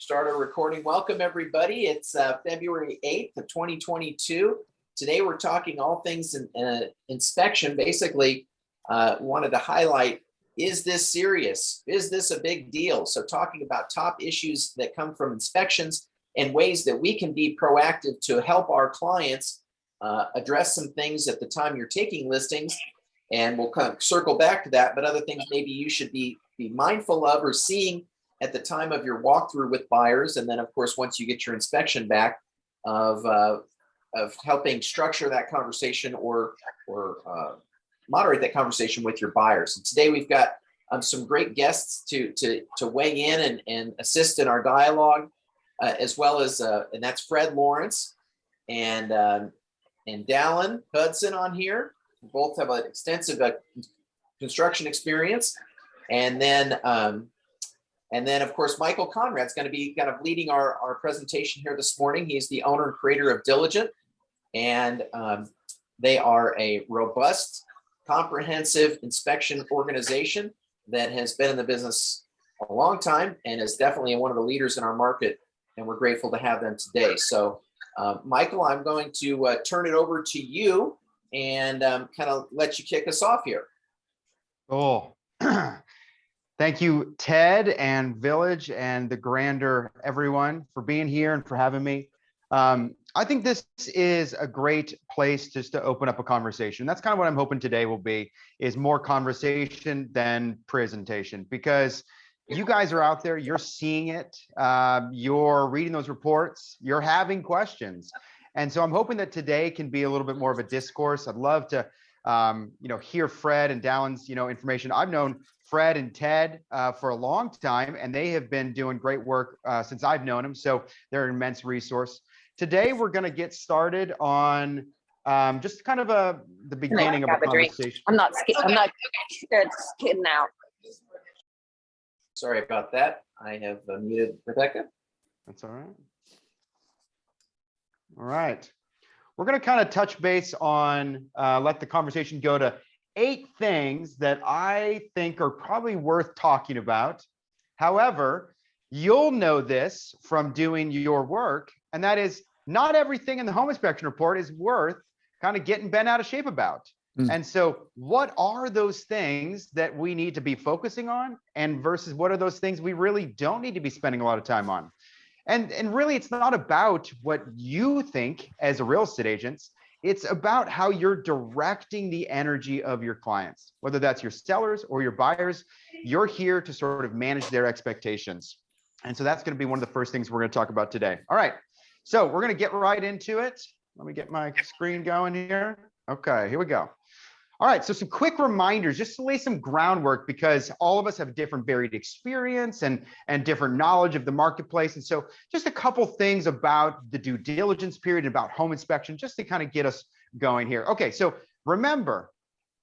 Start our recording. Welcome, everybody. It's February 8th of 2022. Today, we're talking all things inspection. Basically, wanted to highlight, is this serious? Is this a big deal? So talking about top issues that come from inspections and ways that we can be proactive to help our clients address some things at the time you're taking listings. And we'll kind of circle back to that, but other things maybe you should be mindful of or seeing at the time of your walkthrough with buyers. And then, of course, once you get your inspection back, of helping structure that conversation or moderate that conversation with your buyers. And today we've got some great guests to weigh in and assist in our dialogue, as well as, and that's Fred Lawrence and Dallon Hudson on here. Both have an extensive construction experience. And then, of course, Michael Conrad is going to be kind of leading our presentation here this morning. He's the owner and creator of Diligent, and they are a robust, comprehensive inspection organization that has been in the business a long time and is definitely one of the leaders in our market, and we're grateful to have them today. So, Michael, I'm going to turn it over to you and kind of let you kick us off here. Cool. Thank you, Ted and Village and the Grander, everyone, for being here and for having me. I think this is a great place just to open up a conversation. That's kind of what I'm hoping today will be, is more conversation than presentation, because you guys are out there, you're seeing it, you're reading those reports, you're having questions. And so I'm hoping that today can be a little bit more of a discourse. I'd love to hear Fred and Dallon's information. I've known Fred and Ted for a long time, and they have been doing great work since I've known them. So they're an immense resource. Today, we're going to get started on just kind of the beginning of a conversation. I'm not kidding out. Sorry about that. I have muted Rebecca. That's all right. All right. We're going to kind of touch base on, let the conversation go to 8 things that I think are probably worth talking about. However, you'll know this from doing your work, and that is not everything in the home inspection report is worth kind of getting bent out of shape about. And so what are those things that we need to be focusing on, and versus what are those things we really don't need to be spending a lot of time on? And really, it's not about what you think as a real estate agent. It's about how you're directing the energy of your clients, whether that's your sellers or your buyers. You're here to sort of manage their expectations. And so that's going to be one of the first things we're going to talk about today. All right, so we're going to get right into it. Let me get my screen going here. Okay, here we go. All right, so some quick reminders just to lay some groundwork, because all of us have different varied experience and different knowledge of the marketplace. And so just a couple things about the due diligence period and about home inspection, just to kind of get us going here. Okay, so remember,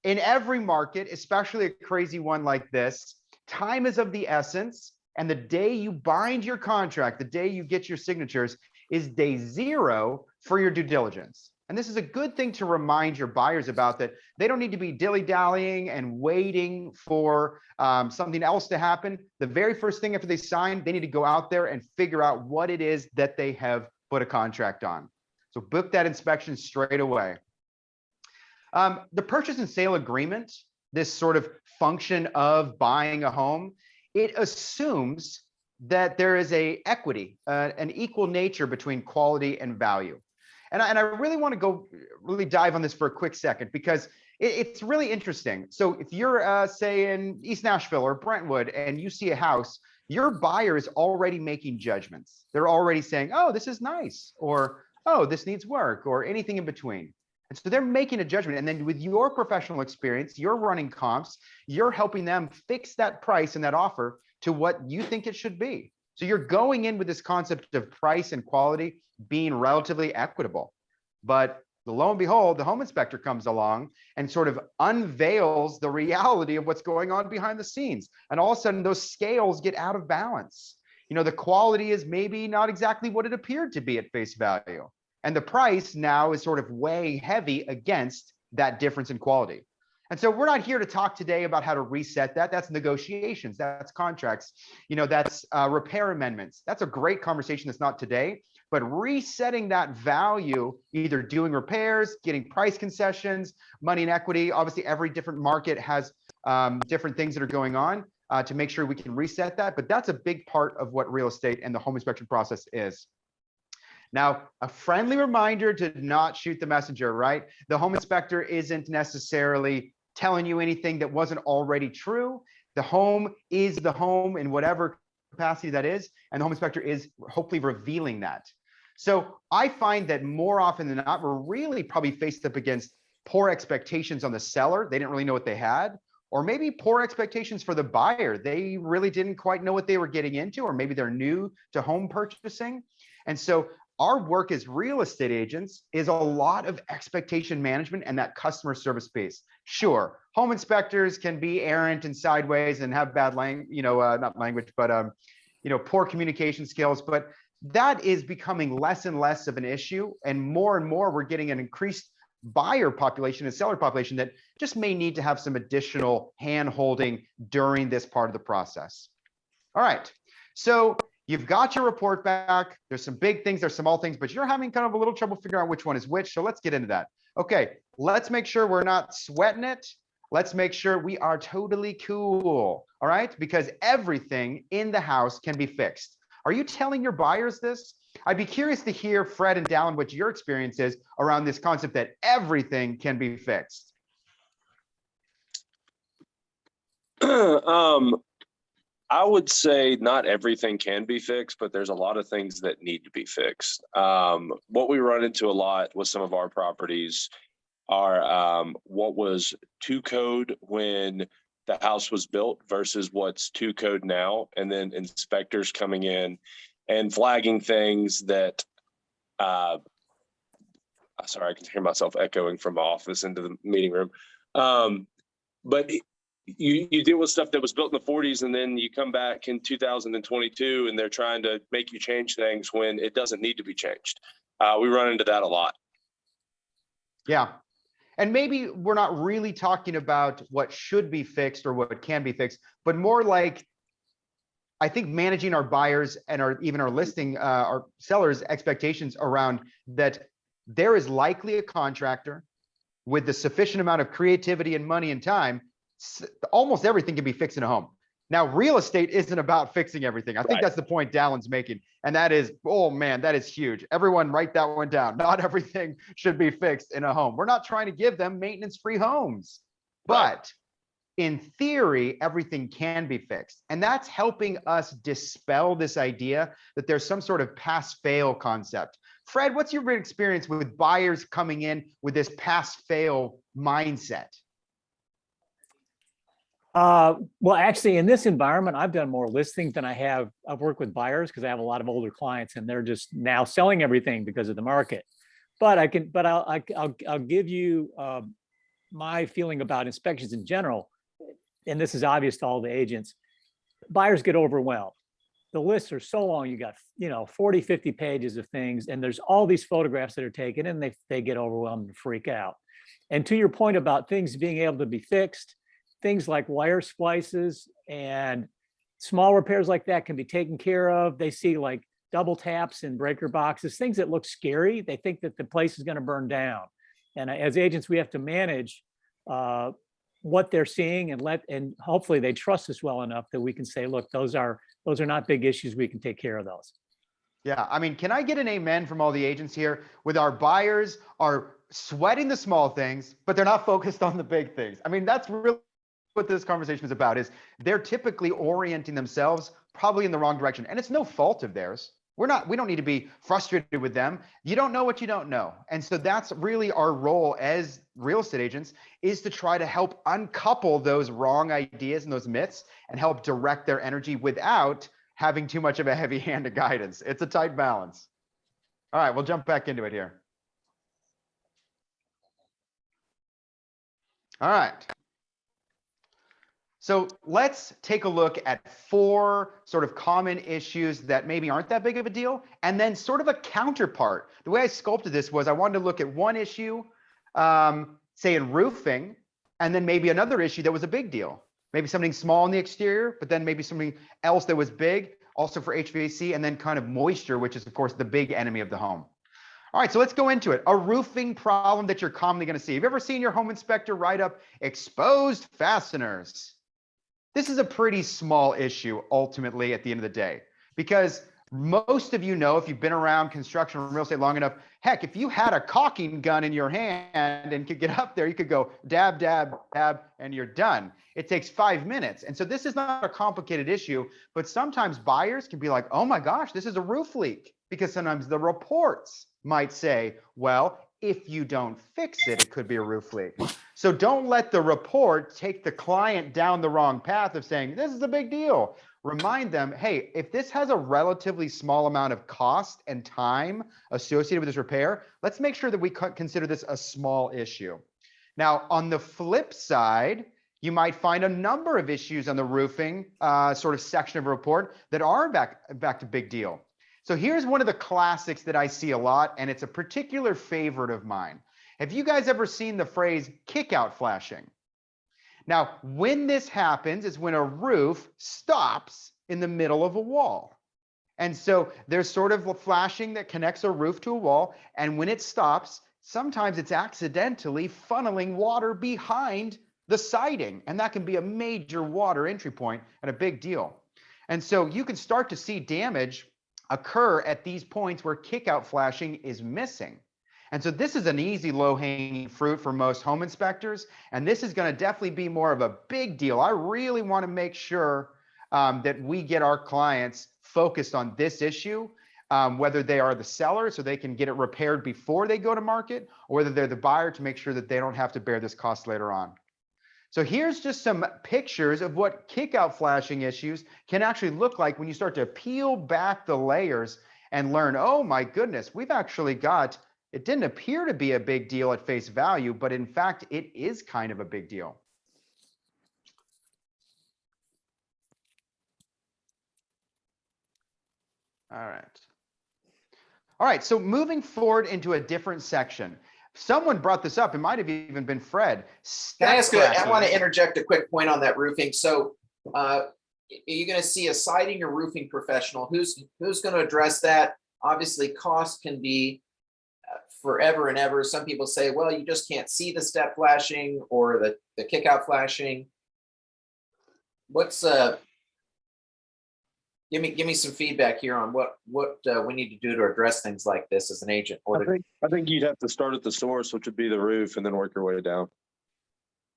in every market, especially a crazy one like this, time is of the essence. And the day you bind your contract, the day you get your signatures, is day 0 for your due diligence. And this is a good thing to remind your buyers about, that they don't need to be dilly-dallying and waiting for something else to happen. The very first thing after they sign, they need to go out there and figure out what it is that they have put a contract on. So book that inspection straight away. The purchase and sale agreement, this sort of function of buying a home, it assumes that there is an equal nature between quality and value. And I really want to really dive on this for a quick second, because it's really interesting. So if you're say in East Nashville or Brentwood and you see a house, your buyer is already making judgments. They're already saying, oh, this is nice, or oh, this needs work, or anything in between. And so they're making a judgment. And then with your professional experience, you're running comps, you're helping them fix that price and that offer to what you think it should be. So you're going in with this concept of price and quality being relatively equitable. But lo and behold, the home inspector comes along and sort of unveils the reality of what's going on behind the scenes. And all of a sudden, those scales get out of balance. The quality is maybe not exactly what it appeared to be at face value. And the price now is sort of weighing heavy against that difference in quality. And so we're not here to talk today about how to reset that. That's negotiations, that's contracts, that's repair amendments. That's a great conversation that's not today, but resetting that value, either doing repairs, getting price concessions, money and equity. Obviously, every different market has different things that are going on to make sure we can reset that. But that's a big part of what real estate and the home inspection process is. Now, a friendly reminder to not shoot the messenger, right? The home inspector isn't necessarily telling you anything that wasn't already true. The home is the home in whatever capacity that is, and the home inspector is hopefully revealing that. So I find that more often than not, we're really probably faced up against poor expectations on the seller. They didn't really know what they had, or maybe poor expectations for the buyer. They really didn't quite know what they were getting into, or maybe they're new to home purchasing. And so our work as real estate agents is a lot of expectation management and that customer service piece. Sure, home inspectors can be errant and sideways and have bad not language, but poor communication skills. But that is becoming less and less of an issue, and more we're getting an increased buyer population and seller population that just may need to have some additional hand holding during this part of the process. All right, so you've got your report back. There's some big things, there's some small things, but you're having kind of a little trouble figuring out which one is which. So let's get into that. Okay, let's make sure we're not sweating it. Let's make sure we are totally cool. All right, because everything in the house can be fixed. Are you telling your buyers this? I'd be curious to hear, Fred and Dallon, what your experience is around this concept that everything can be fixed. I would say not everything can be fixed, but there's a lot of things that need to be fixed. What we run into a lot with some of our properties are what was to code when the house was built versus what's to code now, and then inspectors coming in and flagging things that sorry, I can hear myself echoing from my office into the meeting room. But you deal with stuff that was built in the 40s, and then you come back in 2022 and they're trying to make you change things when it doesn't need to be changed. We run into that a lot. Yeah. And maybe we're not really talking about what should be fixed or what can be fixed, but more like, I think managing our buyers and even our listing, our sellers' expectations around that there is likely a contractor with the sufficient amount of creativity and money and time. Almost everything can be fixed in a home. Now, real estate isn't about fixing everything. I think that's the point Dallon's making. And that is, oh man, that is huge. Everyone write that one down. Not everything should be fixed in a home. We're not trying to give them maintenance-free homes, but in theory, everything can be fixed. And that's helping us dispel this idea that there's some sort of pass-fail concept. Fred, what's your experience with buyers coming in with this pass-fail mindset? Well, actually, in this environment, I've done more listings than I've worked with buyers because I have a lot of older clients and they're just now selling everything because of the market. But I'll give you my feeling about inspections in general, and this is obvious to all the agents. Buyers get overwhelmed. The lists are so long. You got 40, 50 pages of things, and there's all these photographs that are taken, and they get overwhelmed and freak out. And to your point about things being able to be fixed, things like wire splices and small repairs like that can be taken care of. They see like double taps and breaker boxes, things that look scary. They think that the place is going to burn down. And as agents, we have to manage what they're seeing and hopefully they trust us well enough that we can say, look, those are not big issues. We can take care of those. Yeah, I mean, can I get an amen from all the agents here? With our buyers are sweating the small things, but they're not focused on the big things. I mean, that's really what this conversation is about, is they're typically orienting themselves probably in the wrong direction. And it's no fault of theirs. We don't need to be frustrated with them. You don't know what you don't know. And so that's really our role as real estate agents, is to try to help uncouple those wrong ideas and those myths and help direct their energy without having too much of a heavy hand of guidance. It's a tight balance. All right, we'll jump back into it here. All right. So let's take a look at 4 sort of common issues that maybe aren't that big of a deal, and then sort of a counterpart. The way I sculpted this was I wanted to look at one issue, say in roofing, and then maybe another issue that was a big deal. Maybe something small on the exterior, but then maybe something else that was big, also for HVAC, and then kind of moisture, which is of course the big enemy of the home. All right, so let's go into it. A roofing problem that you're commonly going to see. Have you ever seen your home inspector write up exposed fasteners? This is a pretty small issue ultimately at the end of the day, because most of you know, if you've been around construction and real estate long enough, heck, if you had a caulking gun in your hand and could get up there, you could go dab, dab, dab, and you're done. It takes 5 minutes. And so this is not a complicated issue, but sometimes buyers can be like, oh my gosh, this is a roof leak, because sometimes the reports might say, well, if you don't fix it, it could be a roof leak. So don't let the report take the client down the wrong path of saying, this is a big deal. Remind them, hey, if this has a relatively small amount of cost and time associated with this repair, let's make sure that we consider this a small issue. Now, on the flip side, you might find a number of issues on the roofing sort of section of a report that are back to big deal. So here's one of the classics that I see a lot, and it's a particular favorite of mine. Have you guys ever seen the phrase kick-out flashing? Now, when this happens is when a roof stops in the middle of a wall. And so there's sort of a flashing that connects a roof to a wall, and when it stops, sometimes it's accidentally funneling water behind the siding, and that can be a major water entry point and a big deal. And so you can start to see damage occur at these points where kick-out flashing is missing. And so this is an easy low-hanging fruit for most home inspectors, and this is going to definitely be more of a big deal. I really want to make sure that we get our clients focused on this issue, whether they are the seller so they can get it repaired before they go to market, or whether they're the buyer to make sure that they don't have to bear this cost later on. So here's just some pictures of what kick-out flashing issues can actually look like when you start to peel back the layers and learn, oh my goodness, we've actually got, it didn't appear to be a big deal at face value, but in fact, it is kind of a big deal. All right. All right, so moving forward into a different section. Someone brought this up. It might have even been Fred. Can I ask you, I want to interject a quick point on that roofing. So are you going to see a siding or roofing professional? Who's going to address that? Obviously, cost can be forever and ever. Some people say, well, you just can't see the step flashing or the kick out flashing. What's give me some feedback here on what we need to do to address things like this as an agent. I think you'd have to start at the source, which would be the roof, and then work your way down.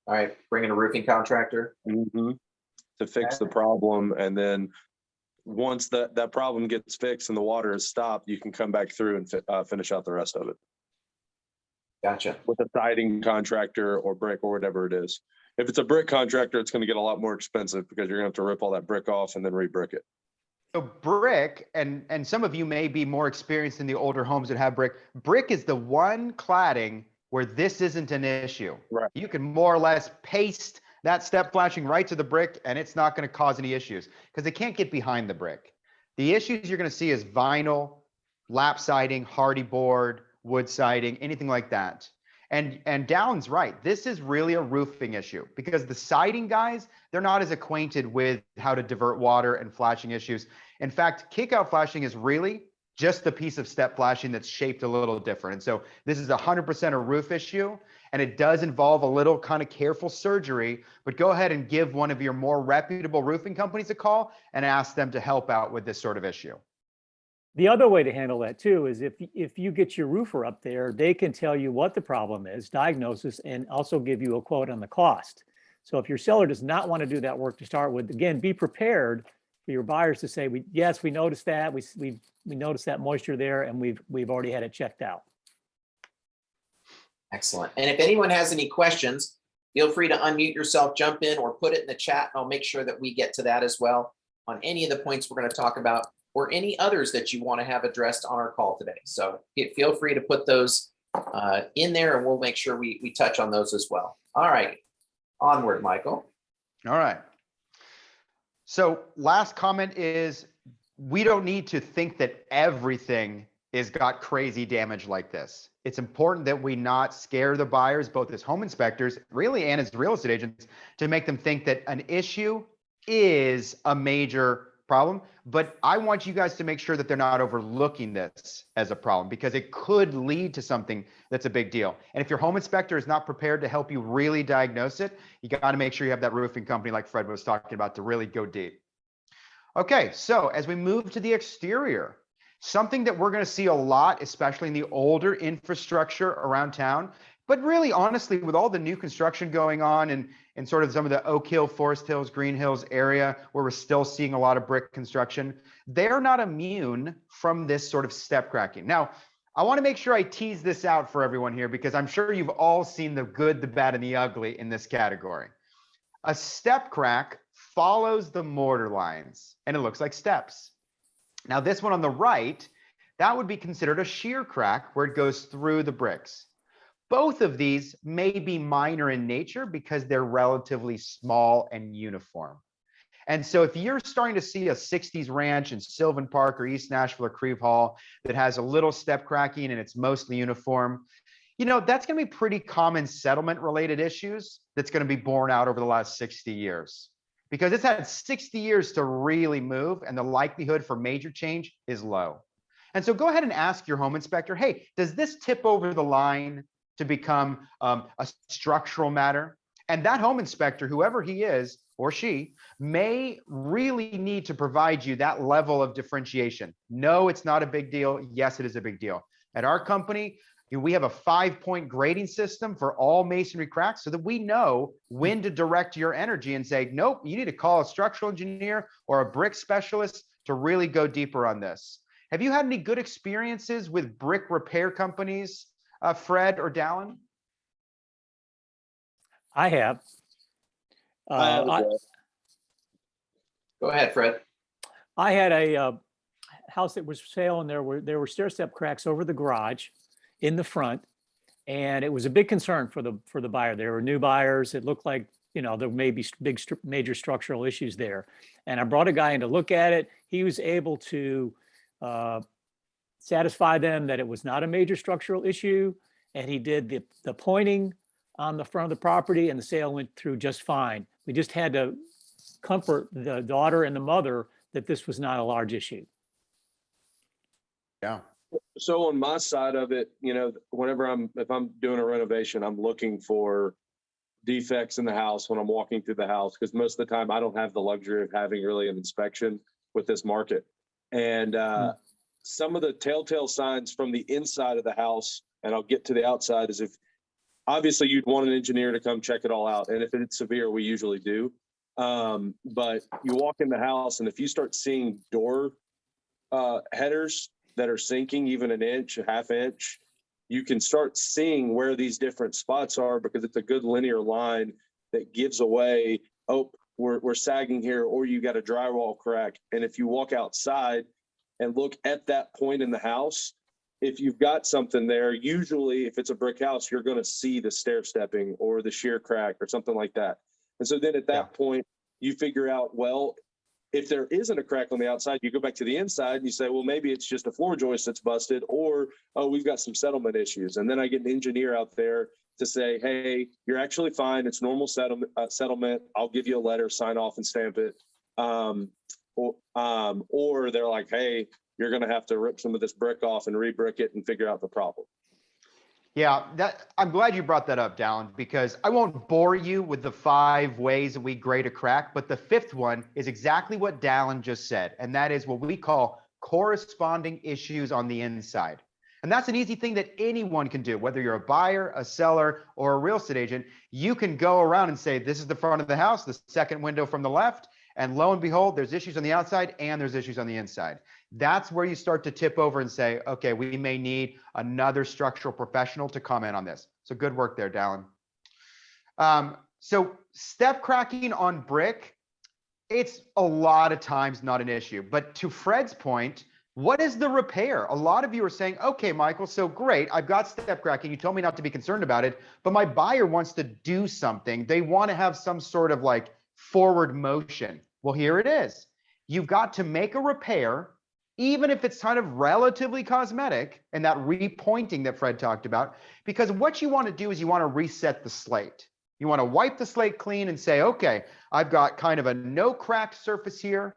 All right, bring in a roofing contractor to fix the problem, and then once that problem gets fixed and the water is stopped, you can come back through and finish out the rest of it. Gotcha. With a siding contractor or brick or whatever it is. If it's a brick contractor, it's going to get a lot more expensive because you're going to have to rip all that brick off and then re-brick it. So brick, and some of you may be more experienced in the older homes that have brick. Brick is the one cladding where this isn't an issue. Right. You can more or less paste that step flashing right to the brick, and it's not going to cause any issues because it can't get behind the brick. The issues you're going to see is vinyl, lap siding, hardy board, wood siding, anything like that. And Dallon's right. This is really a roofing issue because the siding guys, they're not as acquainted with how to divert water and flashing issues. In fact, kick-out flashing is really just the piece of step flashing that's shaped a little different. And so this is 100% a roof issue, and it does involve a little kind of careful surgery, but go ahead and give one of your more reputable roofing companies a call and ask them to help out with this sort of issue. The other way to handle that too is if you get your roofer up there, they can tell you what the problem is, diagnosis, and also give you a quote on the cost. So if your seller does not want to do that work to start with, again, be prepared for your buyers to say, yes, we noticed that, we noticed that moisture there, and we've already had it checked out. Excellent. And if anyone has any questions, feel free to unmute yourself, jump in, or put it in the chat. I'll make sure that we get to that as well on any of the points we're going to talk about, or any others that you want to have addressed on our call today. So feel free to put those in there, and we'll make sure we touch on those as well. All right, onward, Michael. All right. So last comment is we don't need to think that everything is got crazy damage like this. It's important that we not scare the buyers, both as home inspectors, really, and as real estate agents, to make them think that an issue is a major problem. But I want you guys to make sure that they're not overlooking this as a problem, because it could lead to something that's a big deal. And if your home inspector is not prepared to help you really diagnose it, you got to make sure you have that roofing company like Fred was talking about to really go deep. Okay, so as we move to the exterior, something that we're going to see a lot, especially in the older infrastructure around town, but really honestly, with all the new construction going on and sort of some of the Oak Hill, Forest Hills, Green Hills area where we're still seeing a lot of brick construction, they're not immune from this sort of step cracking. Now, I want to make sure I tease this out for everyone here, because I'm sure you've all seen the good, the bad, and the ugly in this category. A step crack follows the mortar lines and it looks like steps. Now, this one on the right, that would be considered a shear crack where it goes through the bricks. Both of these may be minor in nature because they're relatively small and uniform. And so if you're starting to see a 60s ranch in Sylvan Park or East Nashville or Creve Hall that has a little step cracking and it's mostly uniform, you know, that's going to be pretty common settlement related issues that's going to be borne out over the last 60 years. Because it's had 60 years to really move and the likelihood for major change is low. And so go ahead and ask your home inspector, hey, does this tip over the line to become a structural matter? And that home inspector, whoever he is or she, may really need to provide you that level of differentiation. No, it's not a big deal. Yes, it is a big deal. At our company, we have a 5-point grading system for all masonry cracks so that we know when to direct your energy and say, nope, you need to call a structural engineer or a brick specialist to really go deeper on this. Have you had any good experiences with brick repair companies, Fred or Dallon? I have. I Go ahead, Fred. I had a house that was for sale, and there were stair step cracks over the garage in the front, and it was a big concern for the buyer. There were new buyers. It looked like, you know, there may be major structural issues there. And I brought a guy in to look at it. He was able to satisfy them that it was not a major structural issue, and he did the pointing on the front of the property, and the sale went through just fine. We just had to comfort the daughter and the mother that this was not a large issue. Yeah. So on my side of it, you know, if I'm doing a renovation, I'm looking for defects in the house when I'm walking through the house, because most of the time I don't have the luxury of having really an inspection with this market. And some of the telltale signs from the inside of the house, and I'll get to the outside, is if obviously you'd want an engineer to come check it all out. And if it's severe, we usually do. But you walk in the house, and if you start seeing door headers that are sinking even an inch, a half inch, you can start seeing where these different spots are, because it's a good linear line that gives away, oh, we're sagging here, or you got a drywall crack. And if you walk outside and look at that point in the house, if you've got something there, usually if it's a brick house, you're going to see the stair stepping or the shear crack or something like that. And so then at that point, you figure out, well, if there isn't a crack on the outside, you go back to the inside and you say, well, maybe it's just a floor joist that's busted, or, oh, we've got some settlement issues. And then I get an engineer out there to say, hey, you're actually fine. It's normal settlement. I'll give you a letter, sign off and stamp it. Or they're like, hey, you're going to have to rip some of this brick off and re-brick it and figure out the problem. Yeah, I'm glad you brought that up, Dallon, because I won't bore you with the 5 ways that we grade a crack, but the 5th one is exactly what Dallon just said, and that is what we call corresponding issues on the inside. And that's an easy thing that anyone can do, whether you're a buyer, a seller, or a real estate agent. You can go around and say, this is the front of the house, the second window from the left, and lo and behold, there's issues on the outside and there's issues on the inside. That's where you start to tip over and say, okay, we may need another structural professional to comment on this. So good work there, Dallon. So step cracking on brick, it's a lot of times not an issue. But to Fred's point, what is the repair? A lot of you are saying, okay, Michael, so great, I've got step cracking. You told me not to be concerned about it, but my buyer wants to do something. They want to have some sort of like forward motion. Well, here it is. You've got to make a repair even if it's kind of relatively cosmetic and that repointing that Fred talked about, because what you want to do is you want to reset the slate. You want to wipe the slate clean and say, okay, I've got kind of a no cracked surface here.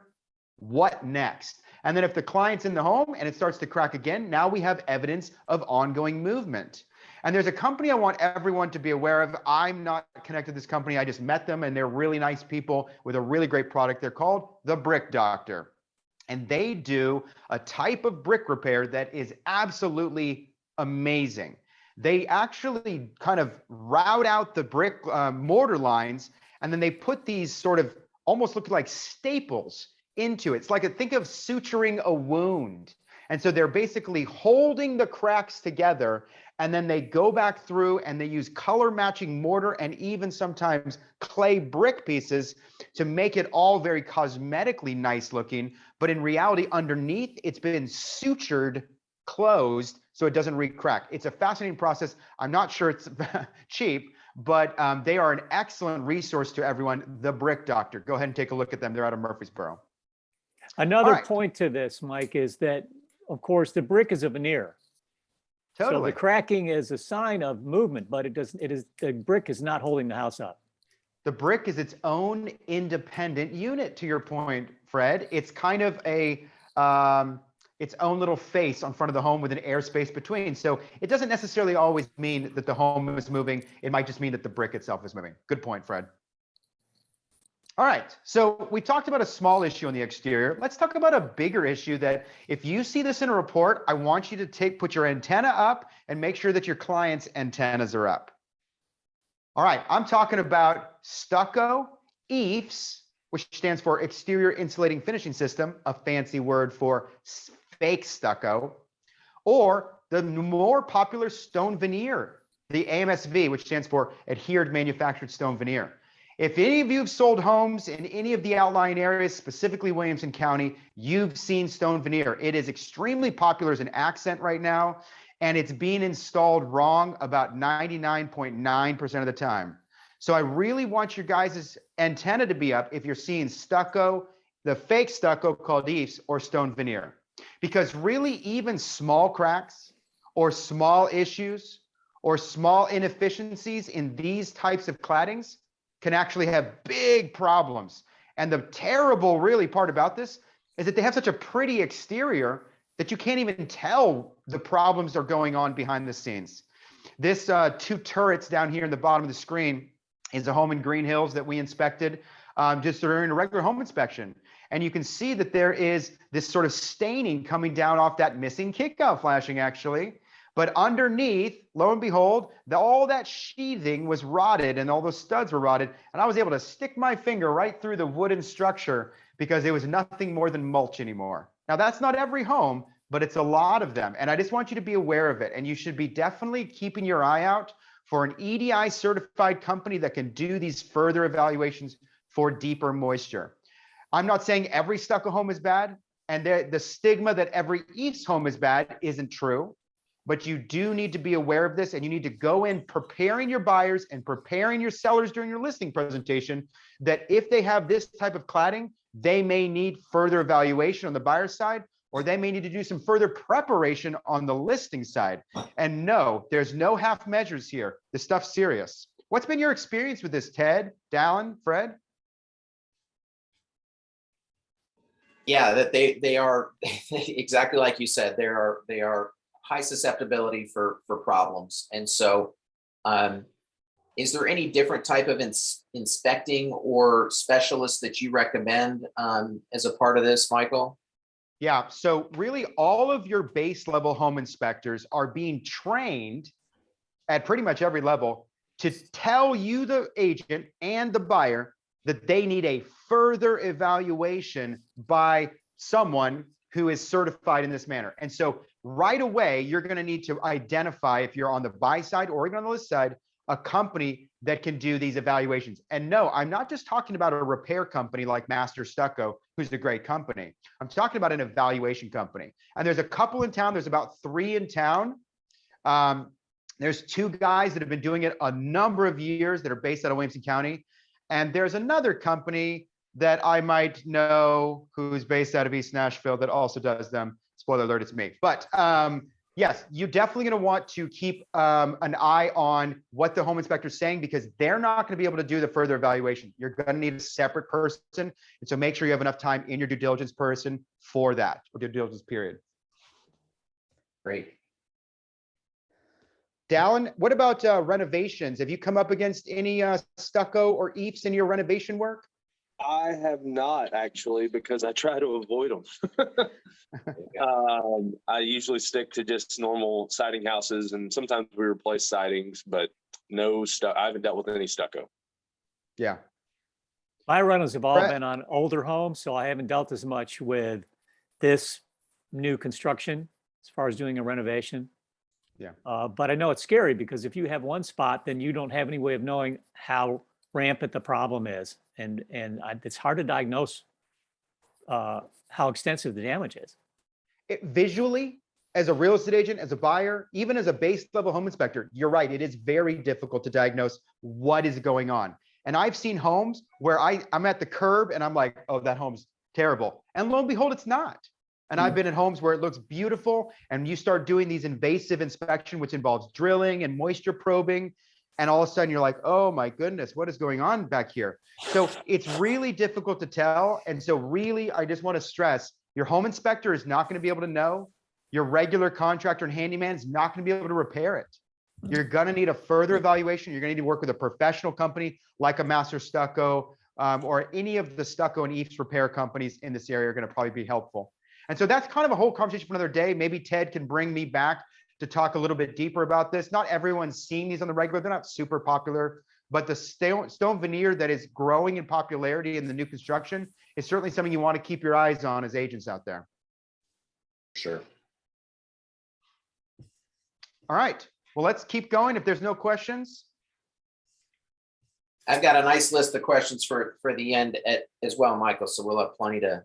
What next? And then if the client's in the home and it starts to crack again, now we have evidence of ongoing movement. And there's a company I want everyone to be aware of. I'm not connected to this company. I just met them and they're really nice people with a really great product. They're called The Brick Doctor. And they do a type of brick repair that is absolutely amazing. They actually kind of route out the brick mortar lines, and then they put these sort of almost look like staples into it. It's like think of suturing a wound. And so they're basically holding the cracks together, and then they go back through and they use color matching mortar and even sometimes clay brick pieces to make it all very cosmetically nice looking. But in reality, underneath, it's been sutured closed so it doesn't re-crack. It's a fascinating process. I'm not sure it's cheap, but they are an excellent resource to everyone. The Brick Doctor. Go ahead and take a look at them. They're out of Murfreesboro. Another right. point to this, Mike, is that, of course, the brick is a veneer. So Totally. the cracking is a sign of movement, but the brick is not holding the house up. The brick is its own independent unit, to your point, Fred. It's kind of a its own little face on front of the home with an airspace between. So it doesn't necessarily always mean that the home is moving. It might just mean that the brick itself is moving. Good point, Fred. All right, so we talked about a small issue on the exterior. Let's talk about a bigger issue that if you see this in a report, I want you to put your antenna up and make sure that your client's antennas are up. All right, I'm talking about stucco, EIFS, which stands for Exterior Insulating Finishing System, a fancy word for fake stucco, or the more popular stone veneer, the AMSV, which stands for Adhered Manufactured Stone Veneer. If any of you have sold homes in any of the outlying areas, specifically Williamson County, you've seen stone veneer. It is extremely popular as an accent right now, and it's being installed wrong about 99.9% of the time. So I really want your guys' antenna to be up if you're seeing stucco, the fake stucco called EIFS, or stone veneer. Because really even small cracks or small issues or small inefficiencies in these types of claddings can actually have big problems. And the terrible really part about this is that they have such a pretty exterior that you can't even tell the problems are going on behind the scenes. This 2 turrets down here in the bottom of the screen is a home in Green Hills that we inspected just during a regular home inspection. And you can see that there is this sort of staining coming down off that missing kickout flashing actually. But underneath, lo and behold, all that sheathing was rotted and all those studs were rotted. And I was able to stick my finger right through the wooden structure because it was nothing more than mulch anymore. Now, that's not every home, but it's a lot of them. And I just want you to be aware of it. And you should be definitely keeping your eye out for an EDI certified company that can do these further evaluations for deeper moisture. I'm not saying every stucco home is bad, and the stigma that every EIFS home is bad isn't true. But you do need to be aware of this, and you need to go in preparing your buyers and preparing your sellers during your listing presentation that if they have this type of cladding, they may need further evaluation on the buyer side, or they may need to do some further preparation on the listing side. And no, there's no half measures here. This stuff's serious. What's been your experience with this, Ted, Dallon, Fred? Yeah, that they are exactly like you said. They are high susceptibility for problems. And so is there any different type of inspecting or specialist that you recommend as a part of this, Michael? Yeah, so really all of your base level home inspectors are being trained at pretty much every level to tell you, the agent and the buyer, that they need a further evaluation by someone who is certified in this manner. And so right away, you're going to need to identify, if you're on the buy side or even on the list side, a company that can do these evaluations. And no, I'm not just talking about a repair company like Master Stucco, who's a great company. I'm talking about an evaluation company. And there's a couple in town. There's about 3 in town. There's 2 guys that have been doing it a number of years that are based out of Williamson County. And there's another company that I might know who's based out of East Nashville that also does them. Spoiler alert, it's me. But yes, you're definitely going to want to keep an eye on what the home inspector is saying, because they're not going to be able to do the further evaluation. You're going to need a separate person. And so make sure you have enough time in your due diligence person for that, or due diligence period. Great. Dallon, what about renovations? Have you come up against any stucco or EIFS in your renovation work? I have not actually, because I try to avoid them. I usually stick to just normal siding houses, and sometimes we replace sidings, but no stuff. I haven't dealt with any stucco. Yeah. My rentals have all Brett? been on older homes, so I haven't dealt as much with this new construction as far as doing a renovation. Yeah. But I know it's scary, because if you have one spot, then you don't have any way of knowing how rampant the problem is. And it's hard to diagnose how extensive the damage is. Visually, as a real estate agent, as a buyer, even as a base level home inspector, you're right. It is very difficult to diagnose what is going on. And I've seen homes where I'm at the curb and I'm like, oh, that home's terrible. And lo and behold, it's not. And I've been in homes where it looks beautiful, and you start doing these invasive inspection, which involves drilling and moisture probing. And all of a sudden you're like, oh my goodness, what is going on back here? So it's really difficult to tell. And so really, I just want to stress, your home inspector is not going to be able to know. Your regular contractor and handyman is not going to be able to repair it. You're going to need a further evaluation. You're going to need to work with a professional company like a Master Stucco, or any of the stucco and EIFS repair companies in this area are going to probably be helpful. And so that's kind of a whole conversation for another day. Maybe Ted can bring me back to talk a little bit deeper about this. Not everyone's seeing these on the regular. They're not super popular, but the stone veneer that is growing in popularity in the new construction is certainly something you want to keep your eyes on as agents out there. Sure. All right. Well, let's keep going. If there's no questions. I've got a nice list of questions for the end as well, Michael. So we'll have plenty to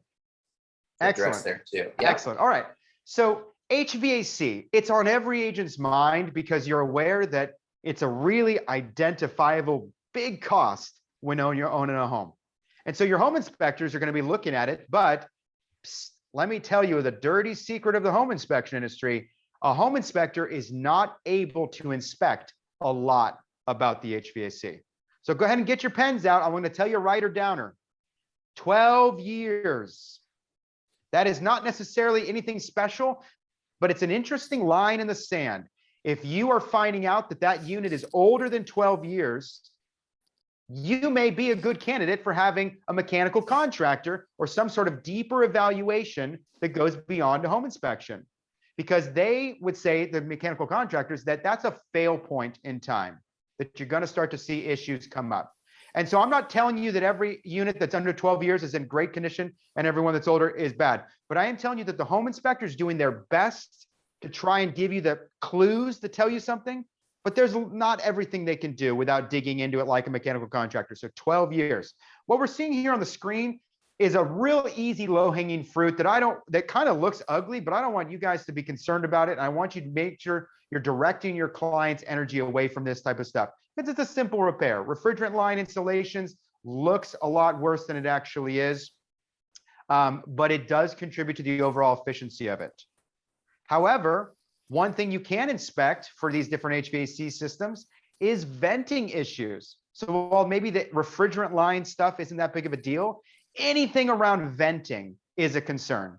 address Excellent. there too. Yeah. Excellent. All right. So HVAC, it's on every agent's mind, because you're aware that it's a really identifiable big cost when you're owning a home. And so your home inspectors are going to be looking at it. But let me tell you the dirty secret of the home inspection industry. A home inspector is not able to inspect a lot about the HVAC. So go ahead and get your pens out. I'm going to tell you right or downer. 12 years. That is not necessarily anything special, but it's an interesting line in the sand. If you are finding out that that unit is older than 12 years, you may be a good candidate for having a mechanical contractor or some sort of deeper evaluation that goes beyond a home inspection. Because they would say, the mechanical contractors, that that's a fail point in time, that you're going to start to see issues come up. And so I'm not telling you that every unit that's under 12 years is in great condition and everyone that's older is bad. But I am telling you that the home inspector is doing their best to try and give you the clues to tell you something. But there's not everything they can do without digging into it like a mechanical contractor. So 12 years. What we're seeing here on the screen is a real easy low-hanging fruit that kind of looks ugly, but I don't want you guys to be concerned about it. And I want you to make sure you're directing your client's energy away from this type of stuff. Because it's a simple repair. Refrigerant line installations looks a lot worse than it actually is, but it does contribute to the overall efficiency of it. However, one thing you can inspect for these different HVAC systems is venting issues. So while maybe the refrigerant line stuff isn't that big of a deal, anything around venting is a concern.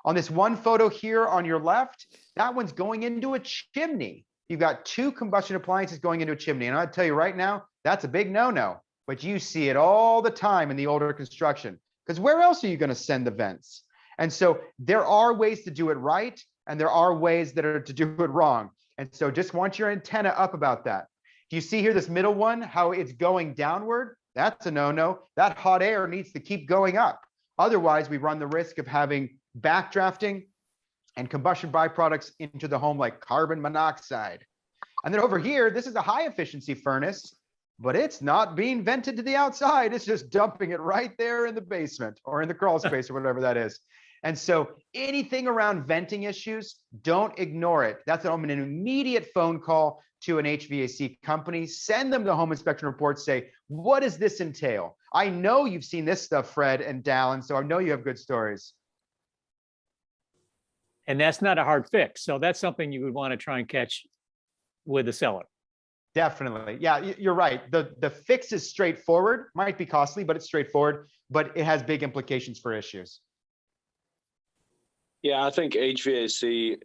On this one photo here on your left, that one's going into a chimney. You've got two combustion appliances going into a chimney. And I'll tell you right now, that's a big no-no, but you see it all the time in the older construction, because where else are you going to send the vents? And so there are ways to do it right, and there are ways that are to do it wrong. And so just want your antenna up about that. Do you see here this middle one, how it's going downward? That's a no-no. That hot air needs to keep going up. Otherwise, we run the risk of having backdrafting and combustion byproducts into the home, like carbon monoxide. And then over here, this is a high efficiency furnace, but it's not being vented to the outside. It's just dumping it right there in the basement or in the crawl space or whatever that is. And so anything around venting issues, don't ignore it. That's an immediate phone call to an HVAC company. Send them the home inspection report. Say, what does this entail? I know you've seen this stuff, Fred and Dallon, so I know you have good stories. And that's not a hard fix. So that's something you would want to try and catch with the seller. Definitely. Yeah, you're right. The fix is straightforward, might be costly, but it's straightforward, but it has big implications for issues. Yeah, I think HVAC,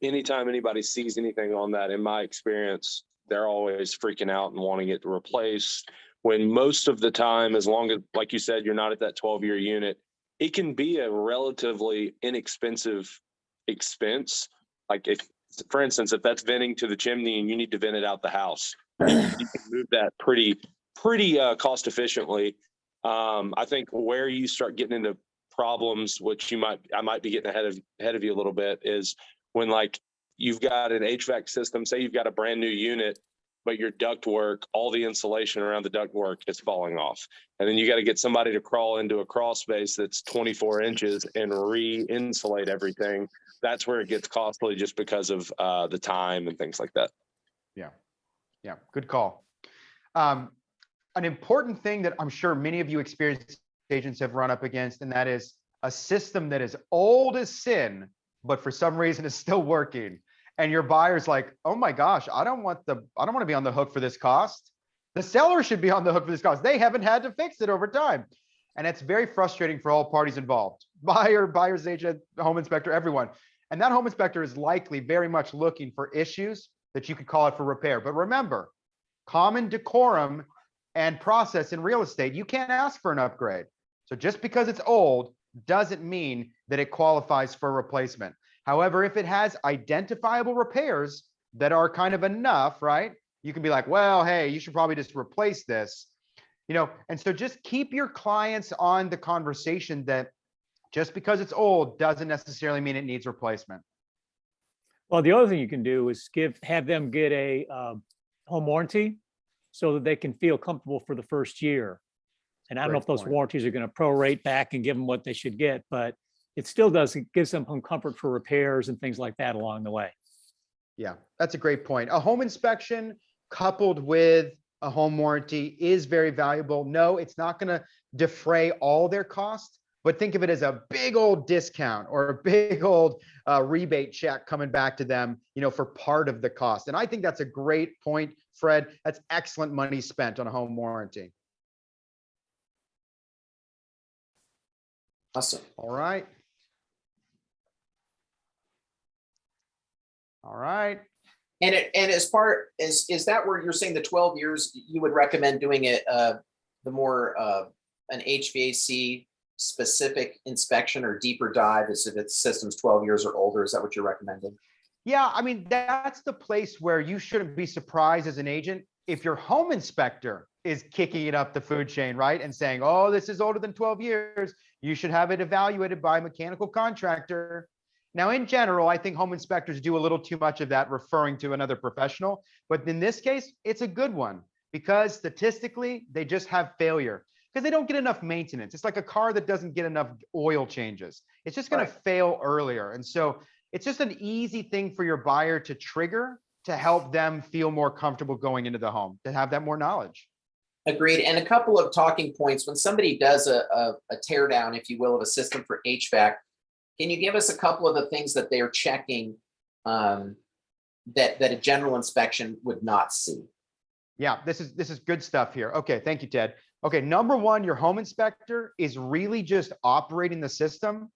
anytime anybody sees anything on that, in my experience, they're always freaking out and wanting it replaced. When most of the time, as long as, like you said, you're not at that 12-year unit, it can be a relatively inexpensive expense. Like if, for instance, if that's venting to the chimney and you need to vent it out the house, you can move that pretty cost efficiently. I think where you start getting into problems, which I might be getting ahead of you a little bit, is when like you've got an HVAC system, say you've got a brand new unit, but your ductwork, all the insulation around the ductwork is falling off. And then you got to get somebody to crawl into a crawl space that's 24 inches and re-insulate everything. That's where it gets costly just because of the time and things like that. Yeah, good call. An important thing that I'm sure many of you experienced agents have run up against, and that is a system that is old as sin, but for some reason is still working. And your buyer's like, oh my gosh, I don't want to be on the hook for this cost. The seller should be on the hook for this cost. They haven't had to fix it over time. And it's very frustrating for all parties involved. Buyer, buyer's agent, home inspector, everyone. And that home inspector is likely very much looking for issues that you could call it for repair. But remember, common decorum and process in real estate, you can't ask for an upgrade. So just because it's old doesn't mean that it qualifies for replacement. However, if it has identifiable repairs that are kind of enough, right? You can be like, well, hey, you should probably just replace this, and so just keep your clients on the conversation that just because it's old doesn't necessarily mean it needs replacement. Well, the other thing you can do is have them get a home warranty so that they can feel comfortable for the first year. And I don't know if those warranties are going to prorate back and give them what they should get, but it still gives them some comfort for repairs and things like that along the way. Yeah, that's a great point. A home inspection coupled with a home warranty is very valuable. No, it's not going to defray all their costs, but think of it as a big old discount or a big old rebate check coming back to them, for part of the cost. And I think that's a great point, Fred. That's excellent money spent on a home warranty. Awesome. All right. All right. And as part is that where you're saying the 12 years you would recommend doing it the more an HVAC specific inspection or deeper dive as if its system's 12 years or older? Is that what you're recommending? Yeah, I mean, that's the place where you shouldn't be surprised as an agent if your home inspector is kicking it up the food chain, right? And saying, oh, this is older than 12 years. You should have it evaluated by a mechanical contractor. Now, in general, I think home inspectors do a little too much of that, referring to another professional. But in this case, it's a good one because statistically, they just have failure because they don't get enough maintenance. It's like a car that doesn't get enough oil changes. It's just going to fail earlier. And so it's just an easy thing for your buyer to trigger to help them feel more comfortable going into the home, to have that more knowledge. Agreed. And a couple of talking points. When somebody does a tear down, if you will, of a system for HVAC, can you give us a couple of the things that they are checking that a general inspection would not see? Yeah, this is good stuff here. Okay, thank you, Ted. Okay, number one, your home inspector is really just operating the system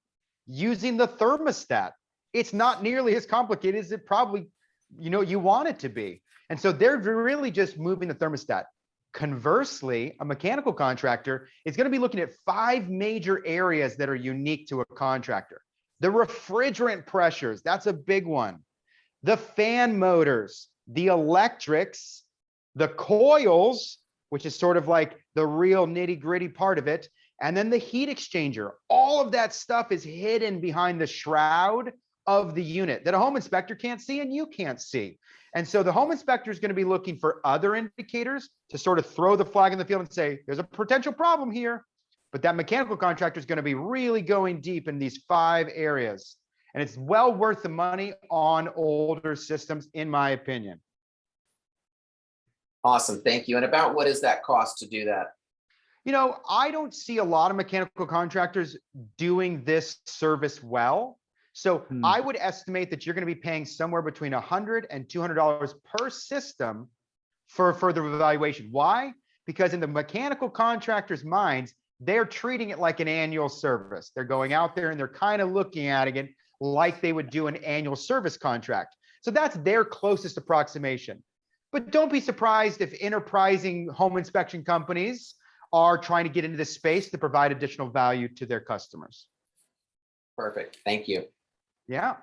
using the thermostat. It's not nearly as complicated as it probably, you want it to be. And so they're really just moving the thermostat. Conversely, a mechanical contractor is going to be looking at 5 major areas that are unique to a contractor. The refrigerant pressures, that's a big one. The fan motors, the electrics, the coils, which is sort of like the real nitty-gritty part of it, and then the heat exchanger. All of that stuff is hidden behind the shroud of the unit that a home inspector can't see and you can't see. And so the home inspector is going to be looking for other indicators to sort of throw the flag in the field and say, there's a potential problem here. but that mechanical contractor is going to be really going deep in these 5 areas. And it's well worth the money on older systems, in my opinion. Awesome, thank you. And about what does that cost to do that? You know, I don't see a lot of mechanical contractors doing this service well. So I would estimate that you're going to be paying somewhere between $100 and $200 per system for further evaluation. Why? Because in the mechanical contractor's minds, they're treating it like an annual service. They're going out there and they're kind of looking at it like they would do an annual service contract. So that's their closest approximation. But don't be surprised if enterprising home inspection companies are trying to get into this space to provide additional value to their customers. Perfect, thank you. Yeah.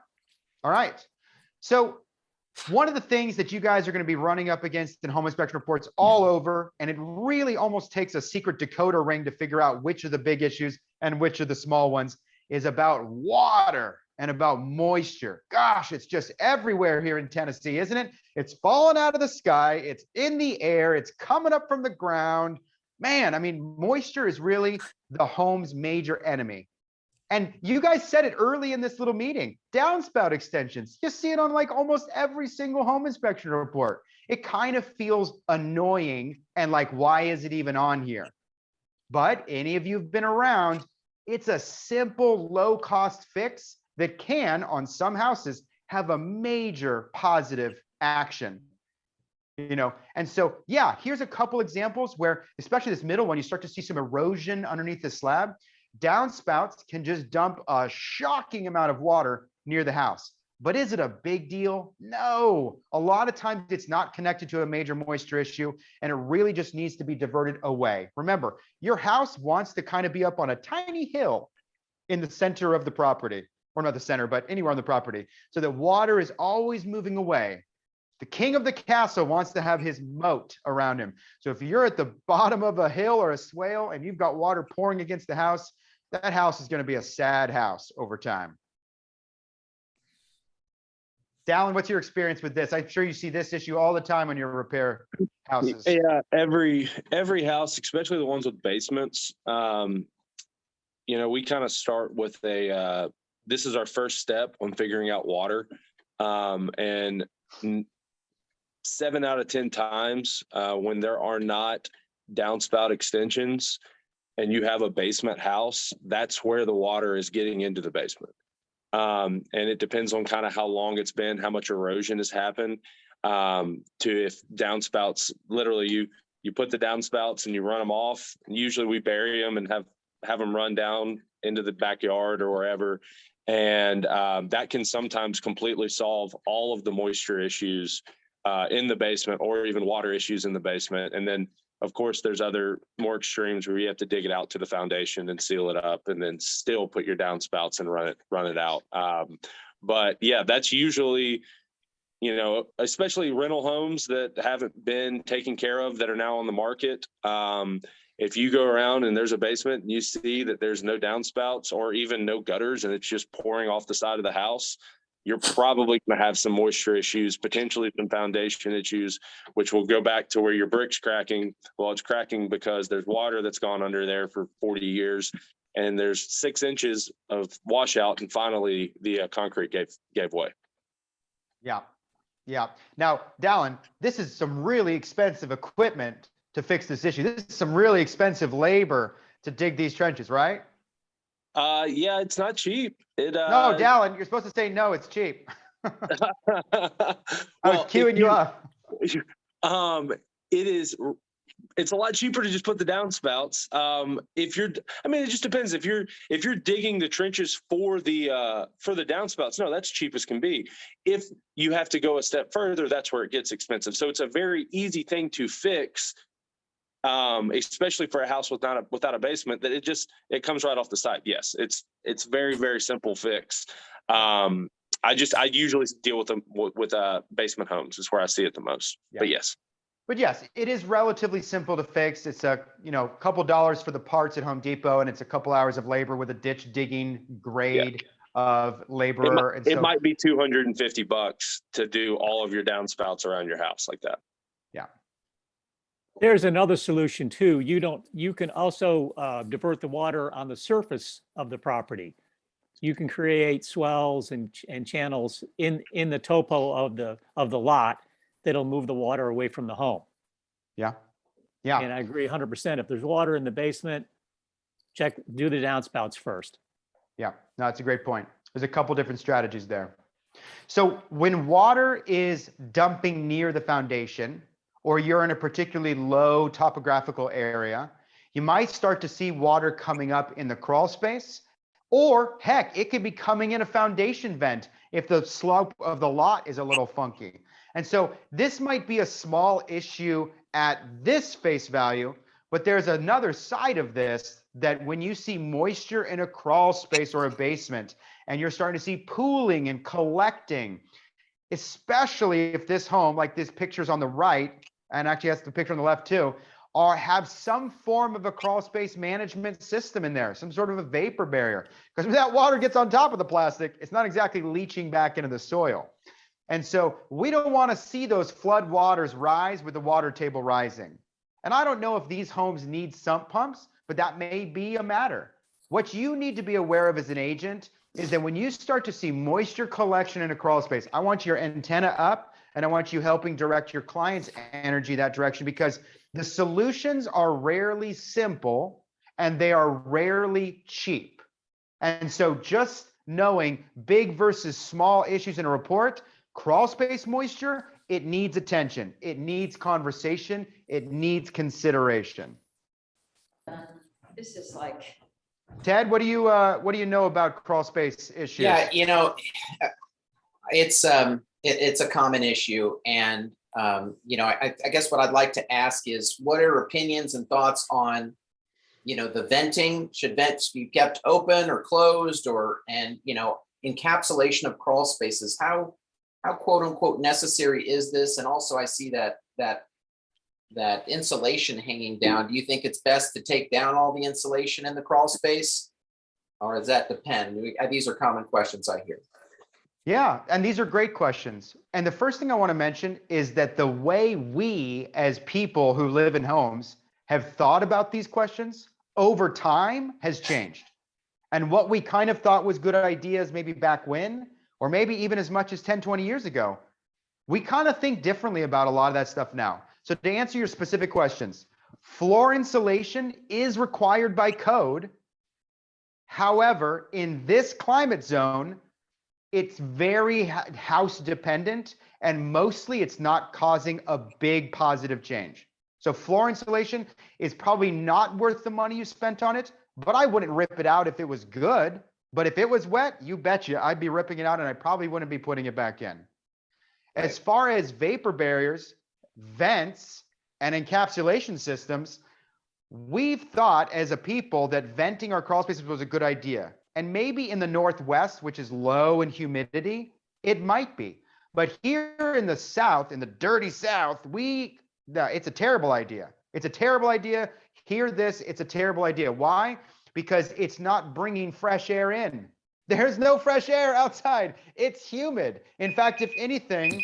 All right. So one of the things that you guys are going to be running up against in home inspection reports all over, and it really almost takes a secret decoder ring to figure out which are the big issues and which are the small ones, is about water and about moisture. Gosh, it's just everywhere here in Tennessee, isn't it? It's falling out of the sky. It's in the air. It's coming up from the ground. Man, I mean, moisture is really the home's major enemy. And you guys said it early in this little meeting, downspout extensions. You see it on like almost every single home inspection report. It kind of feels annoying and like, why is it even on here? But any of you who've been around, it's a simple, low-cost fix that can, on some houses, have a major positive action. You know, and so, yeah, here's a couple examples where, especially this middle one, you start to see some erosion underneath the slab. Downspouts can just dump a shocking amount of water near the house. But is it a big deal? No. A lot of times it's not connected to a major moisture issue, and it really just needs to be diverted away. Remember, your house wants to kind of be up on a tiny hill in the center of the property, or not the center, but anywhere on the property, so that water is always moving away. The king of the castle wants to have his moat around him. So if you're at the bottom of a hill or a swale and you've got water pouring against the house, that house is going to be a sad house over time. Dallon, what's your experience with this? I'm sure you see this issue all the time on your repair houses. Yeah, every house, especially the ones with basements, you know, we kind of start with this is our first step on figuring out water. And 7 out of 10 times when there are not downspout extensions and you have a basement house, that's where the water is getting into the basement. And it depends on kind of how long it's been, how much erosion has happened, to if downspouts, literally you put the downspouts and you run them off. Usually we bury them and have them run down into the backyard or wherever. And that can sometimes completely solve all of the moisture issues in the basement, or even water issues in the basement. And then, of course, there's other more extremes where you have to dig it out to the foundation and seal it up, and then still put your downspouts and run it out. But yeah, that's usually, you know, especially rental homes that haven't been taken care of that are now on the market. If you go around and there's a basement and you see that there's no downspouts or even no gutters and it's just pouring off the side of the house, you're probably going to have some moisture issues, potentially some foundation issues, which will go back to where your brick's cracking. Well, it's cracking because there's water that's gone under there for 40 years and there's 6 inches of washout, and finally the concrete gave way. Yeah. Yeah. Now, Dallon, this is some really expensive equipment to fix this issue. This is some really expensive labor to dig these trenches, right? Yeah, it's not cheap. No, Dallon, you're supposed to say no, it's cheap. I was Well, queuing you up. It's a lot cheaper to just put the downspouts. I mean, it just depends. If you're digging the trenches for the downspouts, no, that's cheap as can be. If you have to go a step further, that's where it gets expensive. So it's a very easy thing to fix, especially for a house without a basement, that it comes right off the site. Yes, it's very, very simple fix. I usually deal with them with basement homes is where I see it the most. Yeah. But yes, it is relatively simple to fix. It's a couple dollars for the parts at Home Depot, and it's a couple hours of labor with a ditch digging grade of laborer. It might be $250 to do all of your downspouts around your house like that. Yeah. There's another solution too. You can also divert the water on the surface of the property. You can create swells and channels in the topo of the lot that'll move the water away from the home. Yeah. Yeah. And I agree 100%. If there's water in the basement, do the downspouts first. Yeah, no, that's a great point. There's a couple different strategies there. So when water is dumping near the foundation, or you're in a particularly low topographical area, you might start to see water coming up in the crawl space, or heck, it could be coming in a foundation vent if the slope of the lot is a little funky. And so this might be a small issue at this face value, but there's another side of this that when you see moisture in a crawl space or a basement, and you're starting to see pooling and collecting, especially if this home, like this picture's on the right, and actually has the picture on the left too, or have some form of a crawl space management system in there, some sort of a vapor barrier. Because when that water gets on top of the plastic, it's not exactly leaching back into the soil. And so we don't want to see those flood waters rise with the water table rising. And I don't know if these homes need sump pumps, but that may be a matter. What you need to be aware of as an agent is that when you start to see moisture collection in a crawl space, I want your antenna up and I want you helping direct your client's energy that direction, because the solutions are rarely simple and they are rarely cheap. And so just knowing big versus small issues in a report, crawl space moisture, it needs attention. It needs conversation. It needs consideration. This is like, Ted, what do you know about crawl space issues? Yeah, it's a common issue, and I guess what I'd like to ask is, what are opinions and thoughts on, the venting? Should vents be kept open or closed, and encapsulation of crawl spaces? How quote unquote necessary is this? And also, I see that insulation hanging down. Do you think it's best to take down all the insulation in the crawl space, or does that depend? These are common questions I hear. Yeah, and these are great questions. And the first thing I want to mention is that the way we, as people who live in homes, have thought about these questions over time has changed. And what we kind of thought was good ideas maybe back when, or maybe even as much as 10, 20 years ago, we kind of think differently about a lot of that stuff now. So to answer your specific questions, floor insulation is required by code. However, in this climate zone, it's very house dependent, and mostly it's not causing a big positive change. So floor insulation is probably not worth the money you spent on it, but I wouldn't rip it out if it was good. But if it was wet, you betcha I'd be ripping it out, and I probably wouldn't be putting it back in. As far as vapor barriers, vents, and encapsulation systems, we've thought as a people that venting our crawl spaces was a good idea. And maybe in the Northwest, which is low in humidity, it might be. But here in the South, in the dirty South, it's a terrible idea. It's a terrible idea. Hear this, it's a terrible idea. Why? Because it's not bringing fresh air in. There's no fresh air outside. It's humid. In fact, if anything,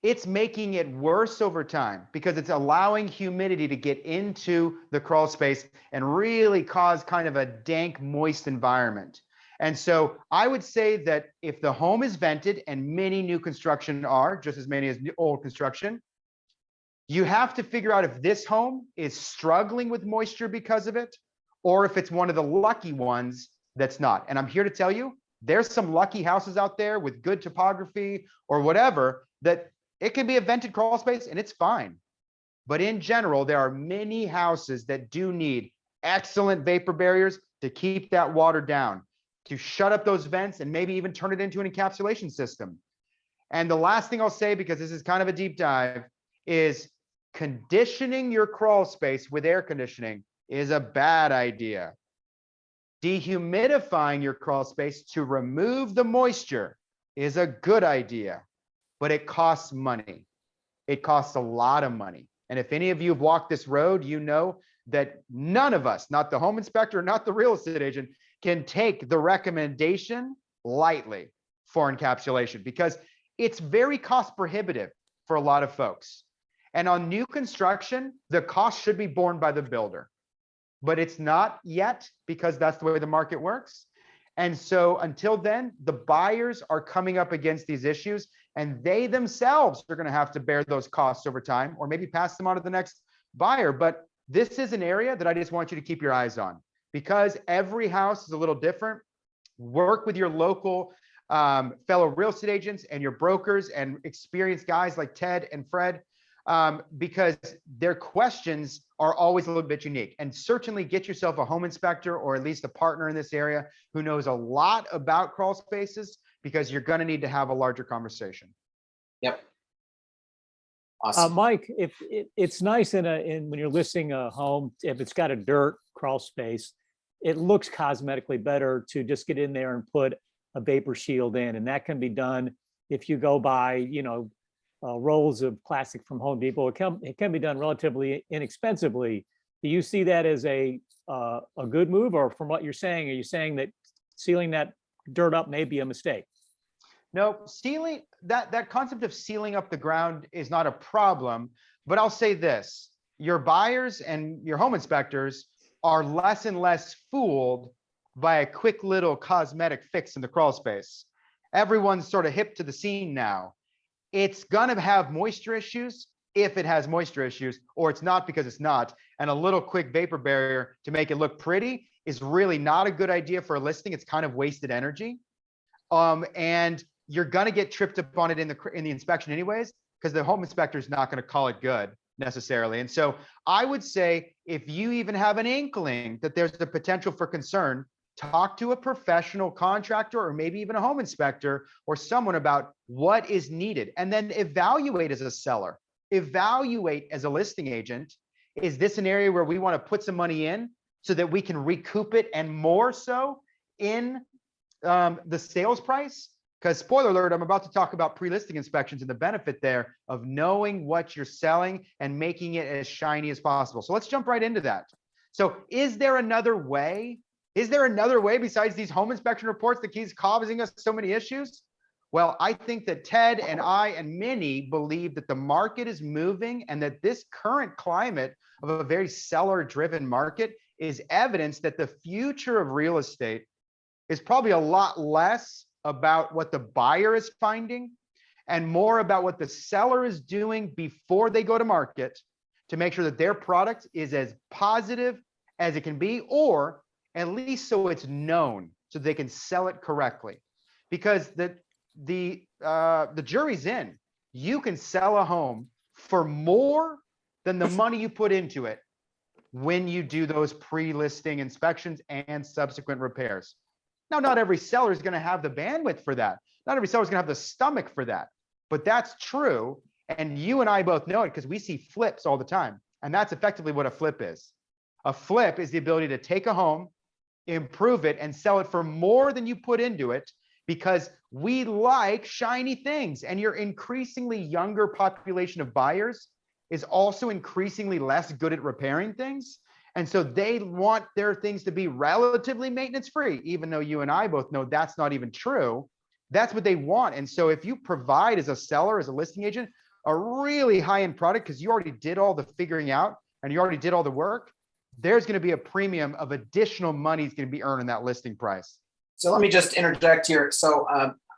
it's making it worse over time, because it's allowing humidity to get into the crawl space and really cause kind of a dank, moist environment. And so I would say that if the home is vented, and many new construction are, just as many as old construction, you have to figure out if this home is struggling with moisture because of it, or if it's one of the lucky ones that's not. And I'm here to tell you, there's some lucky houses out there with good topography or whatever that it can be a vented crawl space and it's fine. But in general, there are many houses that do need excellent vapor barriers to keep that water down, to shut up those vents, and maybe even turn it into an encapsulation system. And the last thing I'll say, because this is kind of a deep dive, is conditioning your crawl space with air conditioning is a bad idea. Dehumidifying your crawl space to remove the moisture is a good idea, but it costs money. It costs a lot of money. And if any of you have walked this road, you know that none of us, not the home inspector, not the real estate agent, can take the recommendation lightly for encapsulation, because it's very cost prohibitive for a lot of folks. And on new construction, the cost should be borne by the builder, but it's not yet because that's the way the market works. And so until then, the buyers are coming up against these issues, and they themselves are going to have to bear those costs over time, or maybe pass them on to the next buyer. But this is an area that I just want you to keep your eyes on, because every house is a little different. Work with your local fellow real estate agents and your brokers and experienced guys like Ted and Fred, because their questions are always a little bit unique. And certainly get yourself a home inspector, or at least a partner in this area who knows a lot about crawl spaces, because you're going to need to have a larger conversation. Yep. Awesome. Mike, if it's nice in when you're listing a home, if it's got a dirt crawl space, it looks cosmetically better to just get in there and put a vapor shield in, and that can be done if you go buy, rolls of plastic from Home Depot. It can be done relatively inexpensively. Do you see that as a good move, or from what you're saying, are you saying that sealing that dirt up may be a mistake? No, sealing, that concept of sealing up the ground is not a problem, but I'll say this: your buyers and your home inspectors are less and less fooled by a quick little cosmetic fix in the crawl space. Everyone's sort of hip to the scene now. It's gonna have moisture issues if it has moisture issues, or it's not because it's not. And a little quick vapor barrier to make it look pretty is really not a good idea for a listing. It's kind of wasted energy. And you're gonna get tripped up on it in the inspection anyways, because the home inspector is not gonna call it good necessarily. And so I would say, if you even have an inkling that there's the potential for concern, talk to a professional contractor, or maybe even a home inspector or someone, about what is needed, and then evaluate as a seller, evaluate as a listing agent. Is this an area where we want to put some money in so that we can recoup it, and more so in the sales price? Because spoiler alert, I'm about to talk about pre-listing inspections and the benefit there of knowing what you're selling and making it as shiny as possible. So let's jump right into that. So is there another way? Is there another way besides these home inspection reports that keeps causing us so many issues? Well, I think that Ted and I and many believe that the market is moving, and that this current climate of a very seller-driven market is evidence that the future of real estate is probably a lot less about what the buyer is finding and more about what the seller is doing before they go to market to make sure that their product is as positive as it can be, or at least so it's known, so they can sell it correctly. Because the jury's in. You can sell a home for more than the money you put into it when you do those pre-listing inspections and subsequent repairs. Now, not every seller is going to have the bandwidth for that. Not every seller is going to have the stomach for that, but that's true. And you and I both know it because we see flips all the time. And that's effectively what a flip is. A flip is the ability to take a home, improve it, and sell it for more than you put into it, because we like shiny things. And your increasingly younger population of buyers is also increasingly less good at repairing things. And so they want their things to be relatively maintenance free, even though you and I both know that's not even true. That's what they want. And so if you provide, as a seller, as a listing agent, a really high-end product, because you already did all the figuring out and you already did all the work, there's going to be a premium of additional money is going to be earned in that listing price. So let me just interject here. So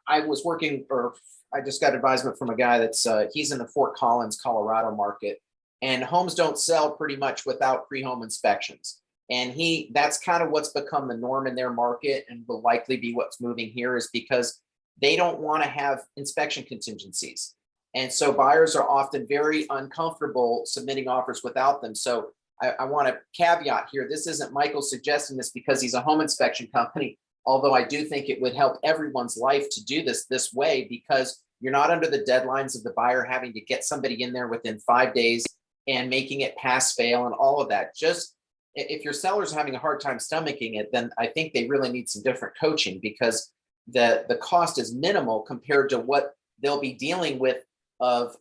I was working, or I just got advisement from a guy that's he's in the Fort Collins, Colorado market, and homes don't sell pretty much without pre-home inspections. And that's kind of what's become the norm in their market, and will likely be what's moving here, is because they don't want to have inspection contingencies. And so buyers are often very uncomfortable submitting offers without them. So I want to caveat here, this isn't Michael suggesting this because he's a home inspection company, although I do think it would help everyone's life to do this way, because you're not under the deadlines of the buyer having to get somebody in there within 5 days and making it pass fail and all of that. Just if your sellers are having a hard time stomaching it, then I think they really need some different coaching, because the cost is minimal compared to what they'll be dealing with of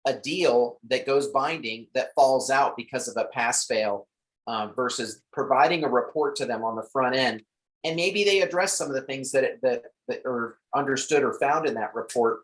a deal that goes binding that falls out because of a pass fail, versus providing a report to them on the front end. And maybe they address some of the things that are understood or found in that report.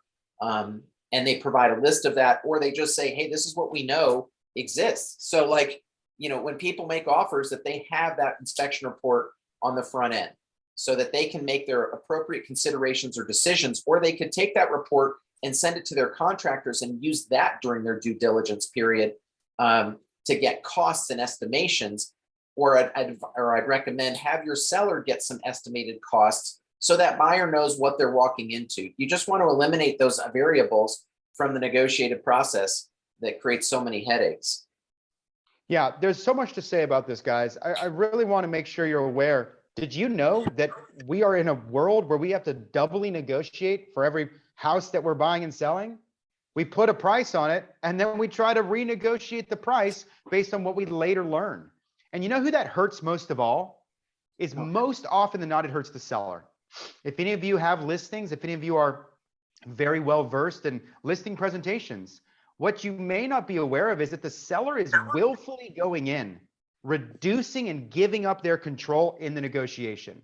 and they provide a list of that, or they just say, hey, this is what we know exists. So like, when people make offers, that they have that inspection report on the front end so that they can make their appropriate considerations or decisions, or they could take that report and send it to their contractors and use that during their due diligence period to get costs and estimations. Or I'd recommend have your seller get some estimated costs so that buyer knows what they're walking into. You just want to eliminate those variables from the negotiated process that creates so many headaches. Yeah, there's so much to say about this, guys. I really want to make sure you're aware. Did you know that we are in a world where we have to doubly negotiate for every house that we're buying and selling? We put a price on it, and then we try to renegotiate the price based on what we later learn. And you know who that hurts most of all? Is most often than not, it hurts the seller. If any of you have listings, if any of you are very well versed in listing presentations, what you may not be aware of is that the seller is willfully going in, reducing and giving up their control in the negotiation.